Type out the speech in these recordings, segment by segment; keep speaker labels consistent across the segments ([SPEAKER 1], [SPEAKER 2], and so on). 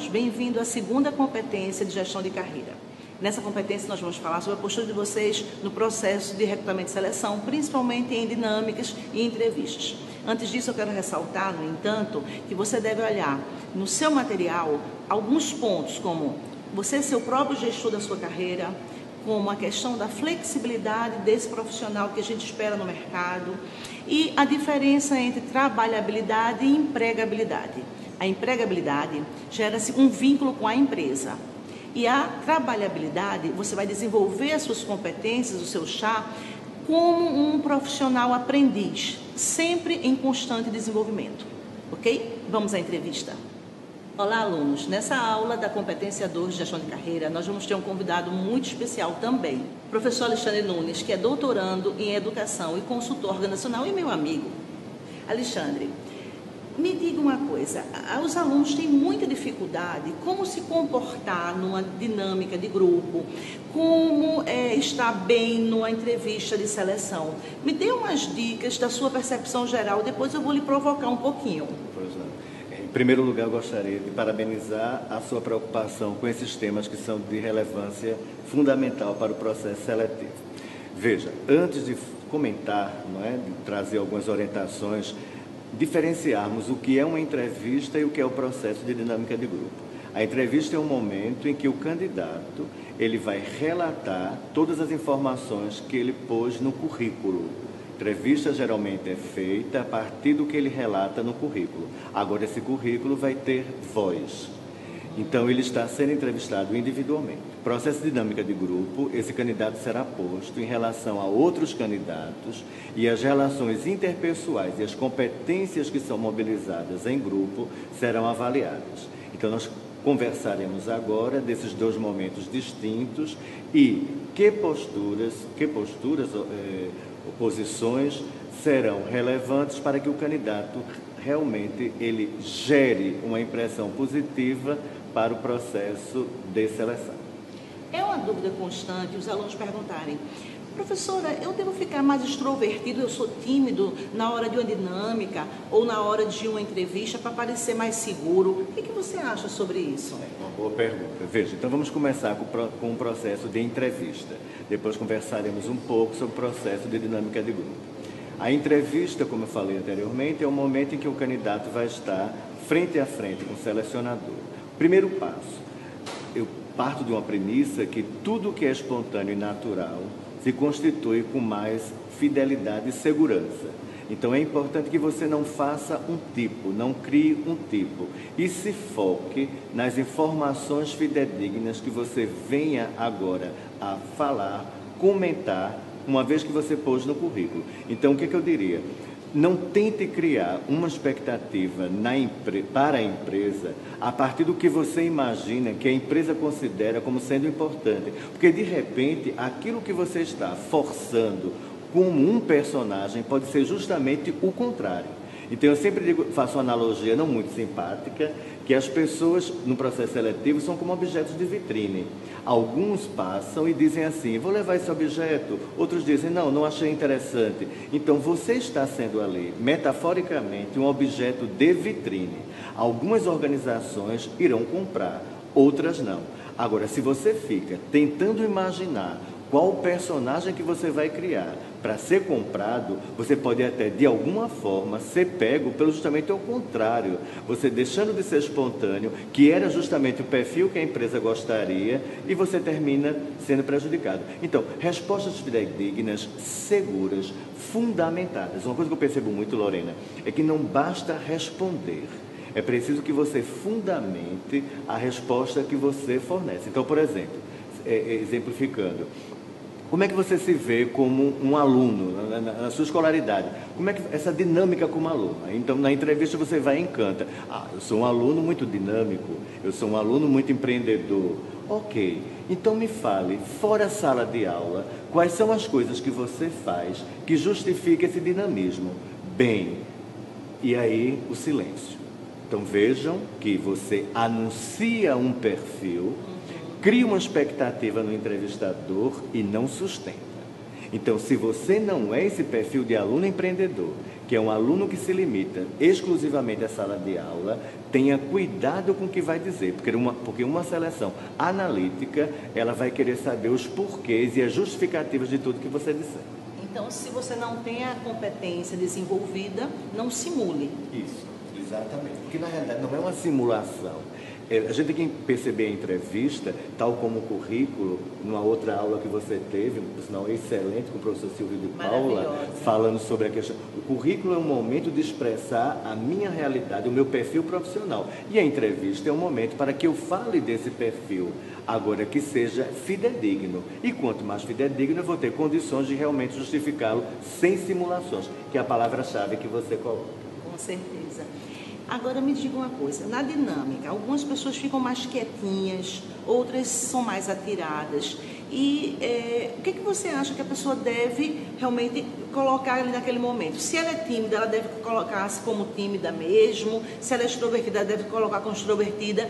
[SPEAKER 1] alunos, bem-vindo à segunda competência de gestão de carreira. Nessa competência nós vamos falar sobre a postura de vocês no processo de recrutamento e seleção, principalmente em dinâmicas e entrevistas. Antes disso, eu quero ressaltar, no entanto, que você deve olhar no seu material alguns pontos, como você ser o próprio gestor da sua carreira, como a questão da flexibilidade desse profissional que a gente espera no mercado e a diferença entre trabalhabilidade e empregabilidade. A empregabilidade gera-se um vínculo com a empresa. E a trabalhabilidade, você vai desenvolver as suas competências, o seu chá, como um profissional aprendiz, sempre em constante desenvolvimento. Ok? Vamos à entrevista. Olá, alunos. Nessa aula da competência 2 de gestão de carreira, nós vamos ter um convidado muito especial também. O professor Alexandre Nunes, que é doutorando em educação e consultor organizacional e meu amigo. Alexandre, me diga uma coisa, os alunos têm muita dificuldade como se comportar numa dinâmica de grupo, como estar bem numa entrevista de seleção. Me dê umas dicas da sua percepção geral, depois eu vou lhe provocar um pouquinho.
[SPEAKER 2] Pois não. Em primeiro lugar, eu gostaria de parabenizar a sua preocupação com esses temas que são de relevância fundamental para o processo seletivo. Veja, antes de comentar, de trazer algumas orientações, diferenciarmos o que é uma entrevista e o que é o processo de dinâmica de grupo. A entrevista é um momento em que o candidato ele vai relatar todas as informações que ele pôs no currículo. A entrevista geralmente é feita a partir do que ele relata no currículo. Agora, esse currículo vai ter voz. Então, ele está sendo entrevistado individualmente. Processo de dinâmica de grupo, esse candidato será posto em relação a outros candidatos e as relações interpessoais e as competências que são mobilizadas em grupo serão avaliadas. Então, nós conversaremos agora desses dois momentos distintos e que posturas ou posições serão relevantes para que o candidato realmente ele gere uma impressão positiva para o processo de seleção.
[SPEAKER 1] É uma dúvida constante os alunos perguntarem: professora, eu devo ficar mais extrovertido, eu sou tímido na hora de uma dinâmica ou na hora de uma entrevista para parecer mais seguro? O que você acha sobre isso?
[SPEAKER 2] É uma boa pergunta. Veja, então vamos começar com o processo de entrevista. Depois conversaremos um pouco sobre o processo de dinâmica de grupo. A entrevista, como eu falei anteriormente, é o momento em que o candidato vai estar frente a frente com o selecionador. Primeiro passo, eu parto de uma premissa que tudo que é espontâneo e natural se constitui com mais fidelidade e segurança. Então é importante que você não faça um tipo, não crie um tipo e se foque nas informações fidedignas que você venha agora a falar, comentar, uma vez que você pôs no currículo. Então, o que eu diria? Não tente criar uma expectativa para a empresa a partir do que você imagina que a empresa considera como sendo importante. Porque, de repente, aquilo que você está forçando como um personagem pode ser justamente o contrário. Então, eu sempre faço uma analogia não muito simpática, que as pessoas no processo seletivo são como objetos de vitrine. Alguns passam e dizem assim: vou levar esse objeto. Outros dizem: não achei interessante. Então, você está sendo ali, metaforicamente, um objeto de vitrine. Algumas organizações irão comprar, outras não. Agora, se você fica tentando imaginar qual o personagem que você vai criar para ser comprado, você pode até, de alguma forma, ser pego pelo justamente ao contrário. Você deixando de ser espontâneo, que era justamente o perfil que a empresa gostaria, e você termina sendo prejudicado. Então, respostas fidedignas, seguras, fundamentadas. Uma coisa que eu percebo muito, Lorena, é que não basta responder. É preciso que você fundamente a resposta que você fornece. Então, por exemplo, exemplificando, como é que você se vê como um aluno, na sua escolaridade? Como é que essa dinâmica como aluno? Então, na entrevista você vai e encanta. Eu sou um aluno muito dinâmico, eu sou um aluno muito empreendedor. Ok, então me fale, fora a sala de aula, quais são as coisas que você faz que justifica esse dinamismo? Bem, e aí o silêncio. Então, vejam que você anuncia um perfil, cria uma expectativa no entrevistador e não sustenta. Então, se você não é esse perfil de aluno empreendedor, que é um aluno que se limita exclusivamente à sala de aula, tenha cuidado com o que vai dizer, porque uma seleção analítica, ela vai querer saber os porquês e as justificativas de tudo que você disser.
[SPEAKER 1] Então, se você não tem a competência desenvolvida, não simule.
[SPEAKER 2] Isso, exatamente. Porque, na realidade, não é uma simulação. A gente tem que perceber a entrevista, tal como o currículo, numa outra aula que você teve, por sinal excelente, com o professor Silvio de Paula, falando sobre a questão. O currículo é um momento de expressar a minha realidade, o meu perfil profissional. E a entrevista é um momento para que eu fale desse perfil, agora que seja fidedigno. E quanto mais fidedigno, eu vou ter condições de realmente justificá-lo sem simulações, que é a palavra-chave que você coloca.
[SPEAKER 1] Com certeza. Agora me diga uma coisa, na dinâmica, algumas pessoas ficam mais quietinhas, outras são mais atiradas. E o que você acha que a pessoa deve realmente colocar ali naquele momento? Se ela é tímida, ela deve colocar-se como tímida mesmo. Se ela é extrovertida, ela deve colocar como extrovertida.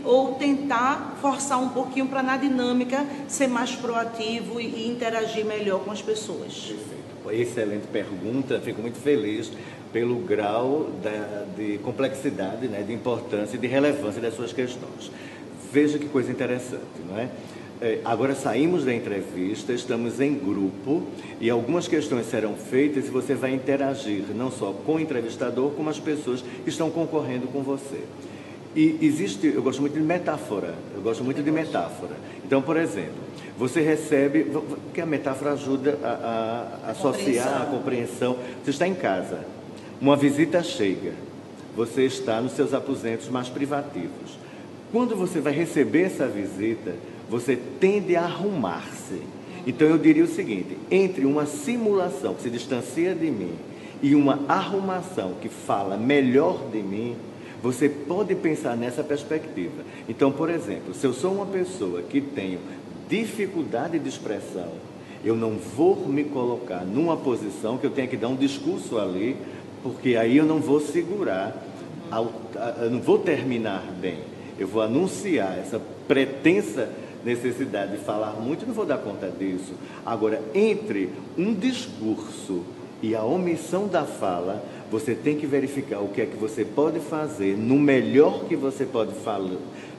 [SPEAKER 1] Ou tentar forçar um pouquinho para na dinâmica ser mais proativo e interagir melhor com as pessoas.
[SPEAKER 2] Perfeito. Excelente pergunta, fico muito feliz pelo grau de complexidade, né, de importância e de relevância das suas questões. Veja que coisa interessante, não é? Agora saímos da entrevista, estamos em grupo e algumas questões serão feitas e você vai interagir não só com o entrevistador, como as pessoas que estão concorrendo com você. E eu gosto muito de metáfora, Então, por exemplo, você recebe, porque a metáfora ajuda a associar a compreensão. Você está em casa, uma visita chega, você está nos seus aposentos mais privativos. Quando você vai receber essa visita, você tende a arrumar-se. Então eu diria o seguinte, entre uma simulação que se distancia de mim e uma arrumação que fala melhor de mim, você pode pensar nessa perspectiva. Então, por exemplo, se eu sou uma pessoa que tenho dificuldade de expressão, eu não vou me colocar numa posição que eu tenha que dar um discurso ali, porque aí eu não vou segurar, eu não vou terminar bem. Eu vou anunciar essa pretensa necessidade de falar muito, eu não vou dar conta disso. Agora, entre um discurso e a omissão da fala, você tem que verificar o que é que você pode fazer, no melhor que você pode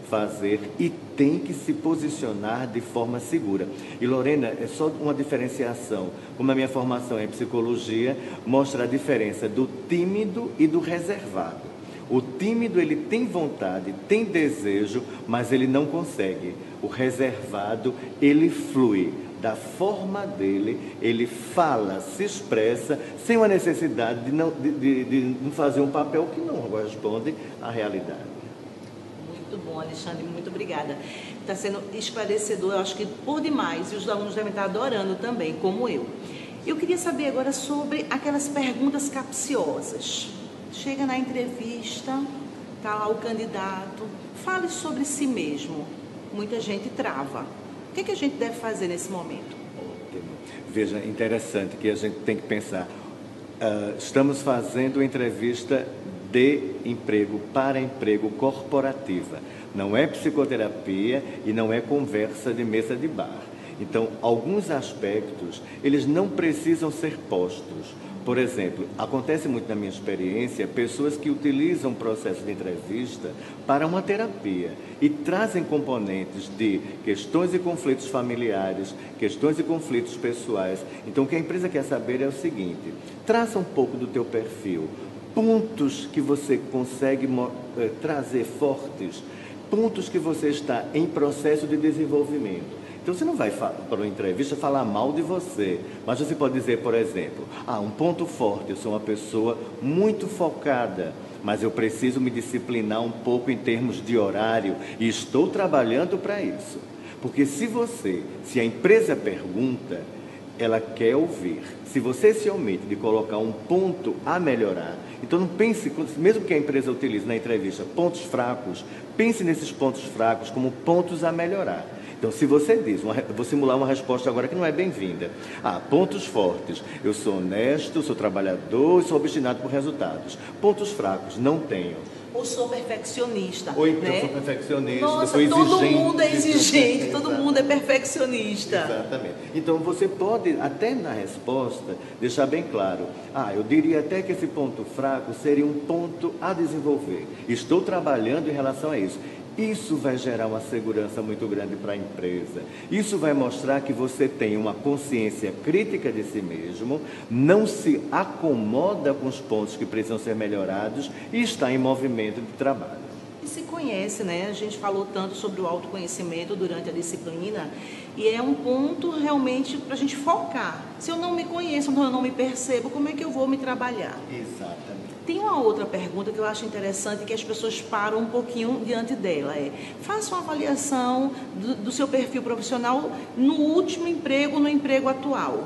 [SPEAKER 2] fazer, e tem que se posicionar de forma segura. E, Lorena, é só uma diferenciação. Como a minha formação é em psicologia, mostra a diferença do tímido e do reservado. O tímido, ele tem vontade, tem desejo, mas ele não consegue. O reservado, ele flui da forma dele, ele fala, se expressa, sem uma necessidade de não fazer um papel que não corresponde à realidade.
[SPEAKER 1] Muito bom, Alexandre, muito obrigada. Está sendo esclarecedor, eu acho que por demais, e os alunos devem estar adorando também, como eu. Eu queria saber agora sobre aquelas perguntas capciosas. Chega na entrevista, está lá o candidato, fale sobre si mesmo. Muita gente trava. O que a gente deve fazer nesse momento?
[SPEAKER 2] Ótimo. Veja, interessante que a gente tem que pensar. Estamos fazendo entrevista de emprego para emprego corporativa. Não é psicoterapia e não é conversa de mesa de bar. Então, alguns aspectos, eles não precisam ser postos. Por exemplo, acontece muito na minha experiência, pessoas que utilizam o processo de entrevista para uma terapia e trazem componentes de questões e conflitos familiares, questões e conflitos pessoais. Então, o que a empresa quer saber é o seguinte: traça um pouco do teu perfil, pontos que você consegue trazer fortes, pontos que você está em processo de desenvolvimento. Então, você não vai para uma entrevista falar mal de você, mas você pode dizer, por exemplo, um ponto forte, eu sou uma pessoa muito focada, mas eu preciso me disciplinar um pouco em termos de horário e estou trabalhando para isso. Porque se a empresa pergunta, ela quer ouvir. Se você se omite de colocar um ponto a melhorar, então não pense, mesmo que a empresa utilize na entrevista pontos fracos, pense nesses pontos fracos como pontos a melhorar. Então, se você diz, vou simular uma resposta agora que não é bem-vinda. Pontos fortes, eu sou honesto, sou trabalhador e sou obstinado por resultados. Pontos fracos, não tenho.
[SPEAKER 1] Ou sou perfeccionista.
[SPEAKER 2] Ou então
[SPEAKER 1] né?
[SPEAKER 2] sou perfeccionista,
[SPEAKER 1] Nossa,
[SPEAKER 2] sou exigente.
[SPEAKER 1] todo mundo é exigente, todo mundo é perfeccionista.
[SPEAKER 2] Exatamente. Então você pode, até na resposta, deixar bem claro, eu diria até que esse ponto fraco seria um ponto a desenvolver. Estou trabalhando em relação a isso. Isso vai gerar uma segurança muito grande para a empresa. Isso vai mostrar que você tem uma consciência crítica de si mesmo, não se acomoda com os pontos que precisam ser melhorados e está em movimento de trabalho.
[SPEAKER 1] E se conhece, né? A gente falou tanto sobre o autoconhecimento durante a disciplina e é um ponto realmente para a gente focar. Se eu não me conheço, eu não me percebo, como é que eu vou me trabalhar?
[SPEAKER 2] Exatamente.
[SPEAKER 1] Tem uma outra pergunta que eu acho interessante que as pessoas param um pouquinho diante dela. Faça uma avaliação do seu perfil profissional no último emprego, no emprego atual.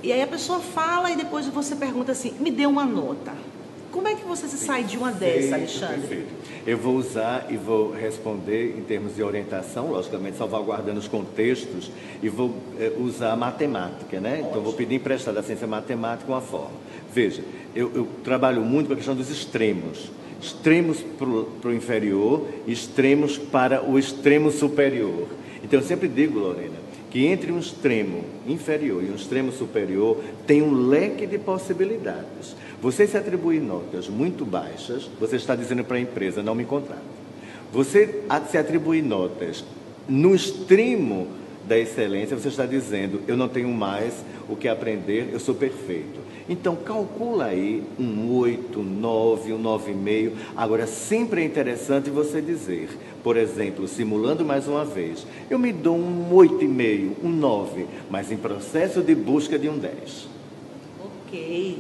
[SPEAKER 1] E aí a pessoa fala e depois você pergunta assim, me dê uma nota. Como é que você se sai de uma dessa, Alexandre?
[SPEAKER 2] Perfeito. Eu vou usar e vou responder em termos de orientação, logicamente salvaguardando os contextos, e vou usar a matemática, né? Então, eu vou pedir emprestado da ciência matemática uma forma. Veja, eu trabalho muito com a questão dos extremos. Extremos para o inferior, extremos para o extremo superior. Então, eu sempre digo, Lorena, que entre um extremo inferior e um extremo superior tem um leque de possibilidades. Você se atribuir notas muito baixas, você está dizendo para a empresa, não me contrate. Você se atribuir notas no extremo da excelência, você está dizendo, eu não tenho mais o que aprender, eu sou perfeito. Então, calcula aí um 8, um 9, um 9,5. Agora, sempre é interessante você dizer, por exemplo, simulando mais uma vez, eu me dou um 8,5, um 9, mas em processo de busca de um 10.
[SPEAKER 1] Ok,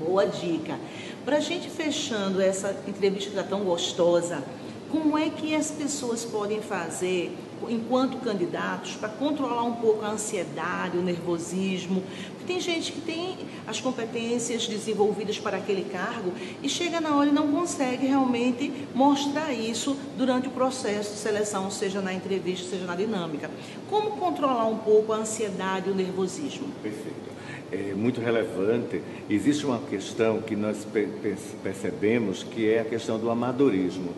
[SPEAKER 1] boa dica. Para a gente fechando essa entrevista que está tão gostosa, como é que as pessoas podem fazer, enquanto candidatos, para controlar um pouco a ansiedade, o nervosismo? Porque tem gente que tem as competências desenvolvidas para aquele cargo e chega na hora e não consegue realmente mostrar isso durante o processo de seleção, seja na entrevista, seja na dinâmica. Como controlar um pouco a ansiedade e o nervosismo?
[SPEAKER 2] Perfeito. É muito relevante. Existe uma questão que nós percebemos que é a questão do amadorismo.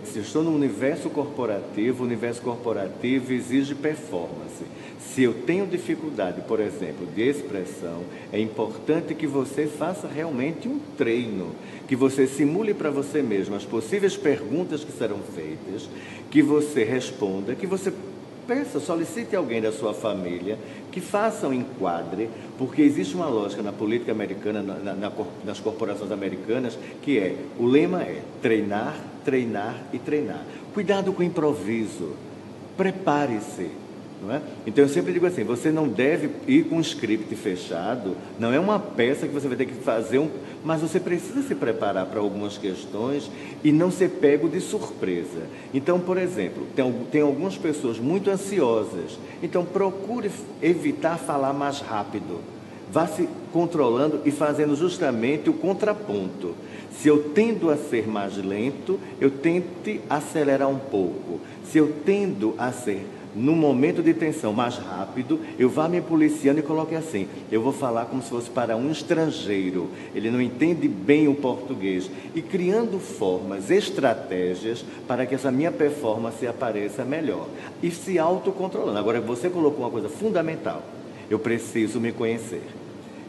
[SPEAKER 2] Se eu estou no universo corporativo, o universo corporativo exige performance. Se eu tenho dificuldade, por exemplo, de expressão, é importante que você faça realmente um treino, que você simule para você mesmo as possíveis perguntas que serão feitas, que você responda, que você peça, solicite alguém da sua família que faça um enquadre, porque existe uma lógica na política americana, nas corporações americanas, que o lema é treinar, treinar e treinar. Cuidado com o improviso, prepare-se. Não é? Então eu sempre digo assim, você não deve ir com um script fechado, não é uma peça que você vai ter que fazer, mas você precisa se preparar para algumas questões e não ser pego de surpresa. Então, por exemplo, tem algumas pessoas muito ansiosas, então procure evitar falar mais rápido, vá se controlando e fazendo justamente o contraponto. Se eu tendo a ser mais lento, eu tente acelerar um pouco. Se eu tendo a ser no momento de tensão mais rápido, eu vá me policiando e coloque assim, eu vou falar como se fosse para um estrangeiro, ele não entende bem o português, e criando formas, estratégias para que essa minha performance apareça melhor, e se autocontrolando. Agora, você colocou uma coisa fundamental, eu preciso me conhecer.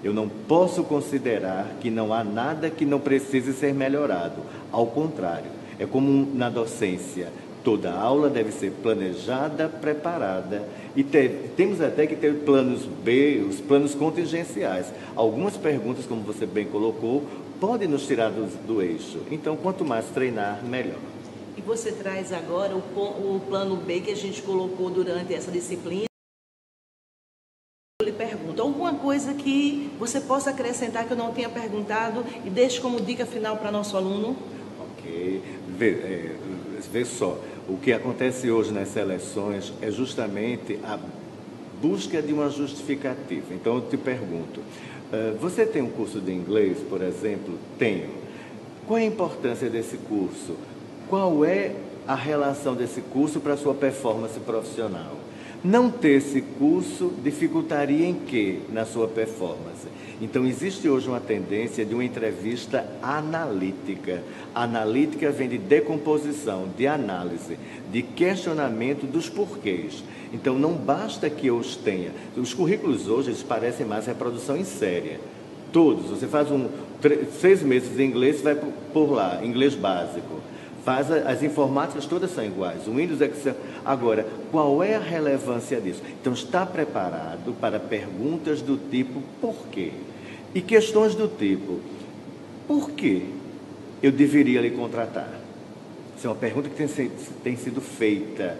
[SPEAKER 2] Eu não posso considerar que não há nada que não precise ser melhorado, ao contrário, é como na docência. Toda aula deve ser planejada, preparada e temos até que ter planos B, os planos contingenciais. Algumas perguntas, como você bem colocou, podem nos tirar do eixo. Então, quanto mais treinar, melhor.
[SPEAKER 1] E você traz agora o plano B que a gente colocou durante essa disciplina. Eu lhe pergunto, alguma coisa que você possa acrescentar que eu não tenha perguntado e deixe como dica final para nosso aluno?
[SPEAKER 2] Ok. Vê só, o que acontece hoje nas seleções é justamente a busca de uma justificativa. Então, eu te pergunto, você tem um curso de inglês, por exemplo? Tenho. Qual é a importância desse curso? Qual é a relação desse curso para a sua performance profissional? Não ter esse curso dificultaria em quê? Na sua performance. Então, existe hoje uma tendência de uma entrevista analítica. Analítica vem de decomposição, de análise, de questionamento dos porquês. Então, não basta que eu os tenha. Os currículos hoje, eles parecem mais reprodução em série. Todos. Você faz 6 meses em inglês, vai por lá, inglês básico. As informáticas todas são iguais, o Windows, Excel. Agora, qual é a relevância disso? Então, está preparado para perguntas do tipo por quê? E questões do tipo, por que eu deveria lhe contratar? Essa é uma pergunta que tem sido feita.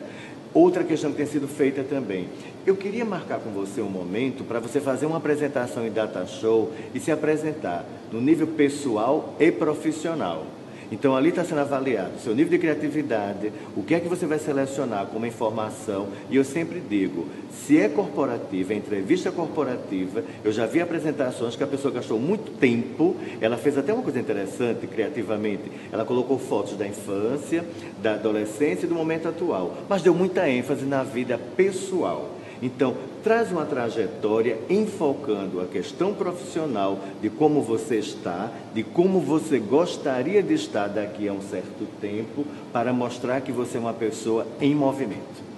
[SPEAKER 2] Outra questão que tem sido feita também. Eu queria marcar com você um momento para você fazer uma apresentação em Data Show e se apresentar no nível pessoal e profissional. Então, ali está sendo avaliado o seu nível de criatividade, o que é que você vai selecionar como informação. E eu sempre digo, se é corporativa, é entrevista corporativa, eu já vi apresentações que a pessoa gastou muito tempo, ela fez até uma coisa interessante, criativamente, ela colocou fotos da infância, da adolescência e do momento atual, mas deu muita ênfase na vida pessoal. Então, traz uma trajetória enfocando a questão profissional de como você está, de como você gostaria de estar daqui a um certo tempo, para mostrar que você é uma pessoa em movimento.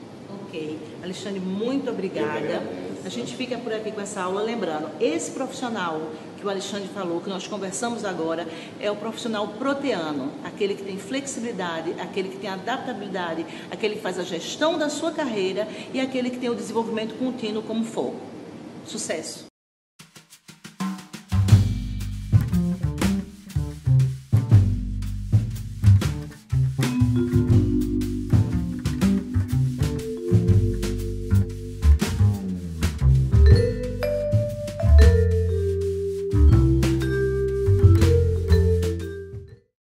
[SPEAKER 1] Ok. Alexandre, muito obrigada. A gente fica por aqui com essa aula, lembrando, esse profissional que o Alexandre falou, que nós conversamos agora, é o profissional proteano, aquele que tem flexibilidade, aquele que tem adaptabilidade, aquele que faz a gestão da sua carreira e aquele que tem o desenvolvimento contínuo como foco. Sucesso!